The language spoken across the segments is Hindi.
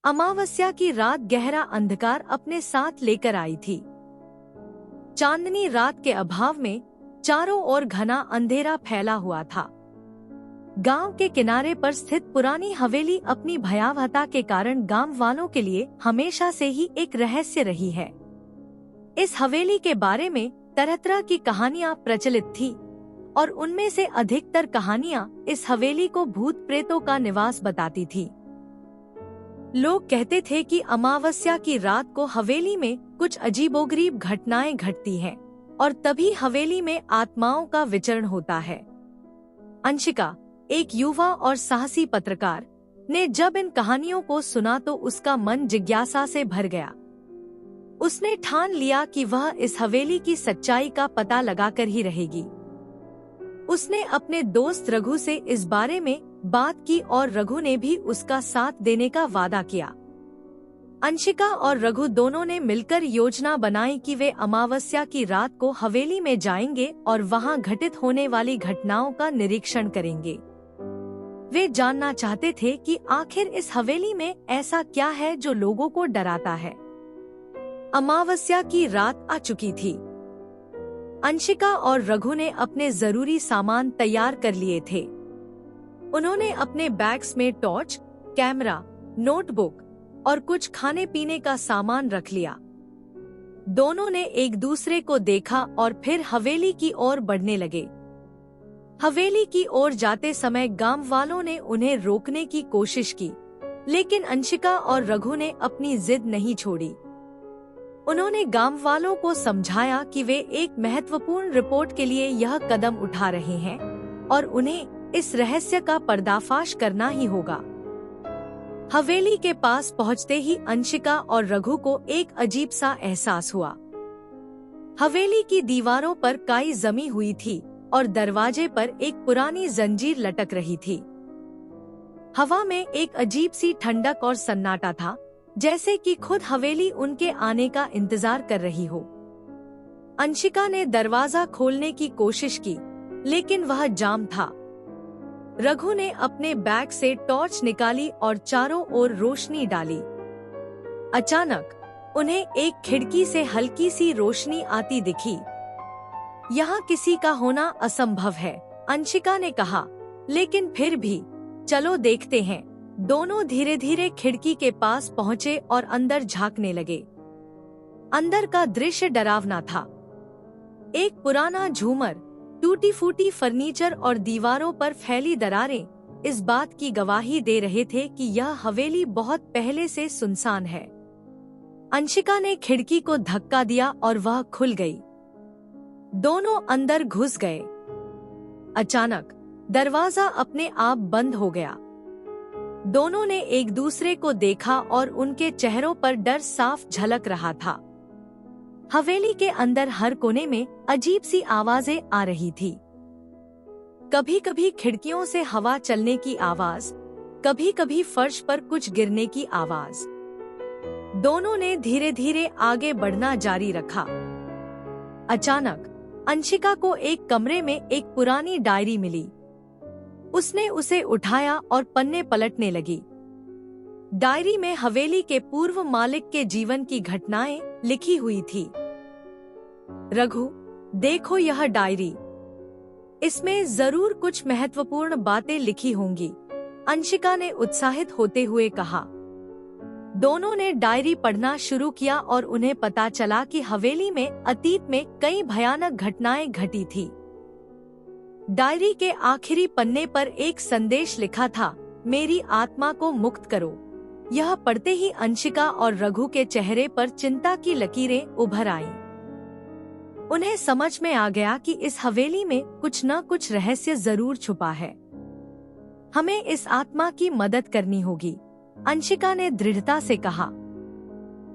अमावस्या की रात गहरा अंधकार अपने साथ लेकर आई थी। चांदनी रात के अभाव में चारों ओर घना अंधेरा फैला हुआ था। गांव के किनारे पर स्थित पुरानी हवेली अपनी भयावहता के कारण गांव वालों के लिए हमेशा से ही एक रहस्य रही है। इस हवेली के बारे में तरह तरह की कहानियां प्रचलित थी और उनमें से अधिकतर कहानियां इस हवेली को भूत प्रेतों का निवास बताती थी। लोग कहते थे कि अमावस्या की रात को हवेली में कुछ अजीबोगरीब घटनाएं घटती हैं और तभी हवेली में आत्माओं का विचरण होता है। अंशिका, एक युवा और साहसी पत्रकार, ने जब इन कहानियों को सुना तो उसका मन जिज्ञासा से भर गया। उसने ठान लिया कि वह इस हवेली की सच्चाई का पता लगाकर ही रहेगी। उसने अपने दोस्त रघु से इस बारे में बात की और रघु ने भी उसका साथ देने का वादा किया। अंशिका और रघु दोनों ने मिलकर योजना बनाई कि वे अमावस्या की रात को हवेली में जाएंगे और वहां घटित होने वाली घटनाओं का निरीक्षण करेंगे। वे जानना चाहते थे कि आखिर इस हवेली में ऐसा क्या है जो लोगों को डराता है। अमावस्या की रात आ चुकी थी। अंशिका और रघु ने अपने जरूरी सामान तैयार कर लिए थे। उन्होंने अपने बैग्स में टॉर्च, कैमरा, नोटबुक और कुछ खाने पीने का सामान रख लिया। दोनों ने एक दूसरे को देखा और फिर हवेली की ओर बढ़ने लगे। हवेली की ओर जाते समय गांव वालों ने उन्हें रोकने की कोशिश की, लेकिन अंशिका और रघु ने अपनी जिद नहीं छोड़ी। उन्होंने गांव वालों को समझाया कि वे एक महत्वपूर्ण रिपोर्ट के लिए यह कदम उठा रहे हैं और उन्हें इस रहस्य का पर्दाफाश करना ही होगा। हवेली के पास पहुंचते ही अंशिका और रघु को एक अजीब सा एहसास हुआ। हवेली की दीवारों पर काई जमी हुई थी और दरवाजे पर एक पुरानी जंजीर लटक रही थी। हवा में एक अजीब सी ठंडक और सन्नाटा था, जैसे कि खुद हवेली उनके आने का इंतजार कर रही हो। अंशिका ने दरवाजा खोलने की कोशिश की, लेकिन वह जाम था। रघु ने अपने बैग से टॉर्च निकाली और चारों ओर रोशनी डाली। अचानक उन्हें एक खिड़की से हल्की सी रोशनी आती दिखी। यहाँ किसी का होना असंभव है, अंशिका ने कहा, लेकिन फिर भी चलो देखते हैं। दोनों धीरे धीरे खिड़की के पास पहुँचे और अंदर झांकने लगे। अंदर का दृश्य डरावना था। एक पुराना झूमर, टूटी फूटी फर्नीचर और दीवारों पर फैली दरारें इस बात की गवाही दे रहे थे कि यह हवेली बहुत पहले से सुनसान है। अंशिका ने खिड़की को धक्का दिया और वह खुल गई। दोनों अंदर घुस गए। अचानक दरवाजा अपने आप बंद हो गया। दोनों ने एक दूसरे को देखा और उनके चेहरों पर डर साफ झलक रहा था। हवेली के अंदर हर कोने में अजीब सी आवाजें आ रही थी। कभी कभी खिड़कियों से हवा चलने की आवाज, कभी कभी फर्श पर कुछ गिरने की आवाज। दोनों ने धीरे धीरे आगे बढ़ना जारी रखा। अचानक अंशिका को एक कमरे में एक पुरानी डायरी मिली। उसने उसे उठाया और पन्ने पलटने लगी। डायरी में हवेली के पूर्व मालिक के जीवन की घटनाएं लिखी हुई थी। रघु, देखो यह डायरी, इसमें जरूर कुछ महत्वपूर्ण बातें लिखी होंगी, अंशिका ने उत्साहित होते हुए कहा। दोनों ने डायरी पढ़ना शुरू किया और उन्हें पता चला कि हवेली में अतीत में कई भयानक घटनाएं घटी थी। डायरी के आखिरी पन्ने पर एक संदेश लिखा था, मेरी आत्मा को मुक्त करो। यह पढ़ते ही अंशिका और रघु के चेहरे पर चिंता की लकीरें उभर आईं। उन्हें समझ में आ गया कि इस हवेली में कुछ न कुछ रहस्य जरूर छुपा है। हमें इस आत्मा की मदद करनी होगी, अंशिका ने दृढ़ता से कहा।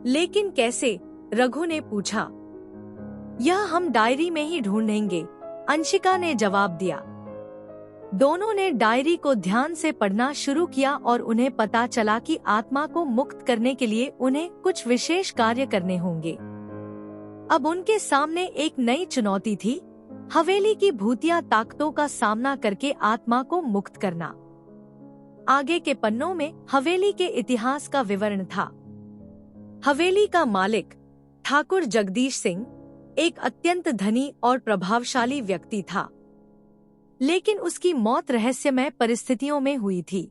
लेकिन कैसे? रघु ने पूछा। यह हम डायरी में ही ढूंढेंगे, अंशिका ने जवाब दिया। दोनों ने डायरी को ध्यान से पढ़ना शुरू किया और उन्हें पता चला कि आत्मा को मुक्त करने के लिए उन्हें कुछ विशेष कार्य करने होंगे। अब उनके सामने एक नई चुनौती थी, हवेली की भूतिया ताकतों का सामना करके आत्मा को मुक्त करना। आगे के पन्नों में हवेली के इतिहास का विवरण था। हवेली का मालिक ठाकुर जगदीश सिंह एक अत्यंत धनी और प्रभावशाली व्यक्ति था, लेकिन उसकी मौत रहस्यमय परिस्थितियों में हुई थी।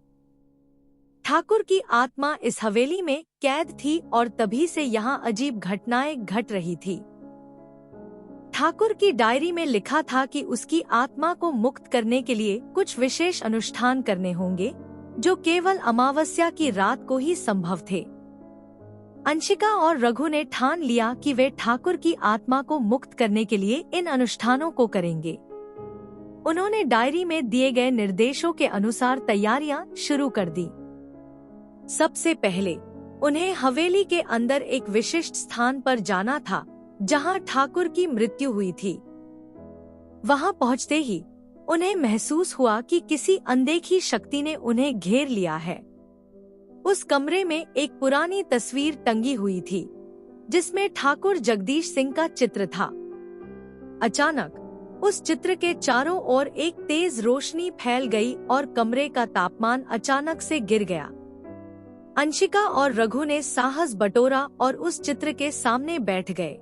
ठाकुर की आत्मा इस हवेली में कैद थी और तभी से यहाँ अजीब घटनाएं घट रही थी। ठाकुर की डायरी में लिखा था कि उसकी आत्मा को मुक्त करने के लिए कुछ विशेष अनुष्ठान करने होंगे, जो केवल अमावस्या की रात को ही संभव थे। अंशिका और रघु ने ठान लिया कि वे ठाकुर की आत्मा को मुक्त करने के लिए इन अनुष्ठानों को करेंगे। उन्होंने डायरी में दिए गए निर्देशों के अनुसार तैयारियां शुरू कर दी। सबसे पहले उन्हें हवेली के अंदर एक विशिष्ट स्थान पर जाना था, जहां ठाकुर की मृत्यु हुई थी। वहां पहुंचते ही उन्हें महसूस हुआ कि किसी अनदेखी शक्ति ने उन्हें घेर लिया है। उस कमरे में एक पुरानी तस्वीर टंगी हुई थी, जिसमें ठाकुर जगदीश सिंह का चित्र था। अचानक उस चित्र के चारों ओर एक तेज रोशनी फैल गई और कमरे का तापमान अचानक से गिर गया। अंशिका और रघु ने साहस बटोरा और उस चित्र के सामने बैठ गए।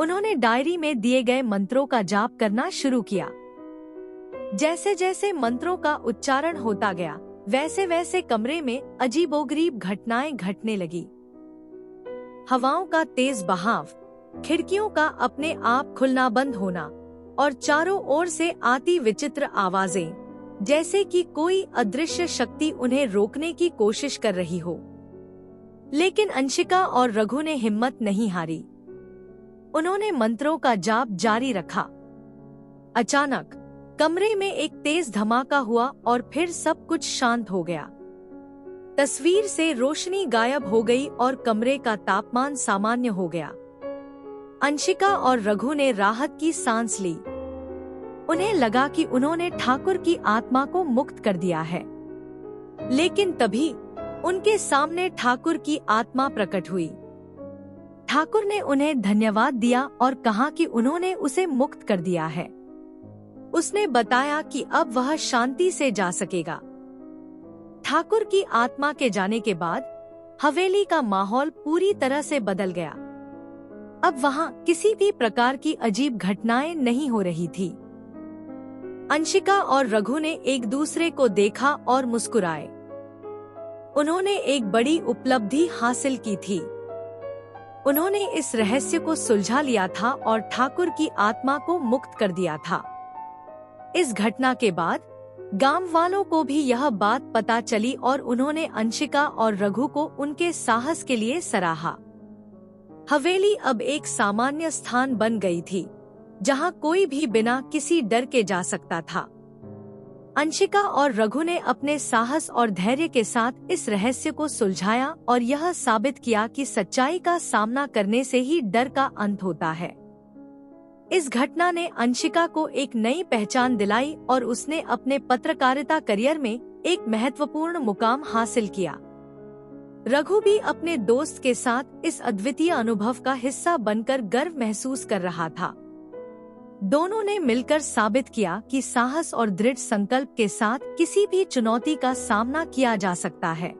उन्होंने डायरी में दिए गए मंत्रों का जाप करना शुरू किया। जैसे जैसे मंत्रों का उच्चारण होता गया, वैसे वैसे कमरे में अजीबोगरीब घटनाएं घटने लगी। हवाओं का तेज बहाव, खिड़कियों का अपने आप खुलना बंद होना और चारों ओर से आती विचित्र आवाजें, जैसे कि कोई अदृश्य शक्ति उन्हें रोकने की कोशिश कर रही हो। लेकिन अंशिका और रघु ने हिम्मत नहीं हारी। उन्होंने मंत्रों का जाप जारी रखा। अचानक कमरे में एक तेज धमाका हुआ और फिर सब कुछ शांत हो गया। तस्वीर से रोशनी गायब हो गई और कमरे का तापमान सामान्य हो गया। अंशिका और रघु ने राहत की सांस ली। उन्हें लगा कि उन्होंने ठाकुर की आत्मा को मुक्त कर दिया है। लेकिन तभी उनके सामने ठाकुर की आत्मा प्रकट हुई। ठाकुर ने उन्हें धन्यवाद दिया और कहा कि उन्होंने उसे मुक्त कर दिया है। उसने बताया कि अब वह शांति से जा सकेगा। ठाकुर की आत्मा के जाने के बाद हवेली का माहौल पूरी तरह से बदल गया। अब वहाँ किसी भी प्रकार की अजीब घटनाएं नहीं हो रही थी। अंशिका और रघु ने एक दूसरे को देखा और मुस्कुराए। उन्होंने एक बड़ी उपलब्धि हासिल की थी। उन्होंने इस रहस्य को सुलझा लिया था और ठाकुर की आत्मा को मुक्त कर दिया था। इस घटना के बाद गांव वालों को भी यह बात पता चली और उन्होंने अंशिका और रघु को उनके साहस के लिए सराहा। हवेली अब एक सामान्य स्थान बन गई थी, जहां कोई भी बिना किसी डर के जा सकता था। अंशिका और रघु ने अपने साहस और धैर्य के साथ इस रहस्य को सुलझाया और यह साबित किया कि सच्चाई का सामना करने से ही डर का अंत होता है। इस घटना ने अंशिका को एक नई पहचान दिलाई और उसने अपने पत्रकारिता करियर में एक महत्वपूर्ण मुकाम हासिल किया। रघु भी अपने दोस्त के साथ इस अद्वितीय अनुभव का हिस्सा बनकर गर्व महसूस कर रहा था। दोनों ने मिलकर साबित किया कि साहस और दृढ़ संकल्प के साथ किसी भी चुनौती का सामना किया जा सकता है।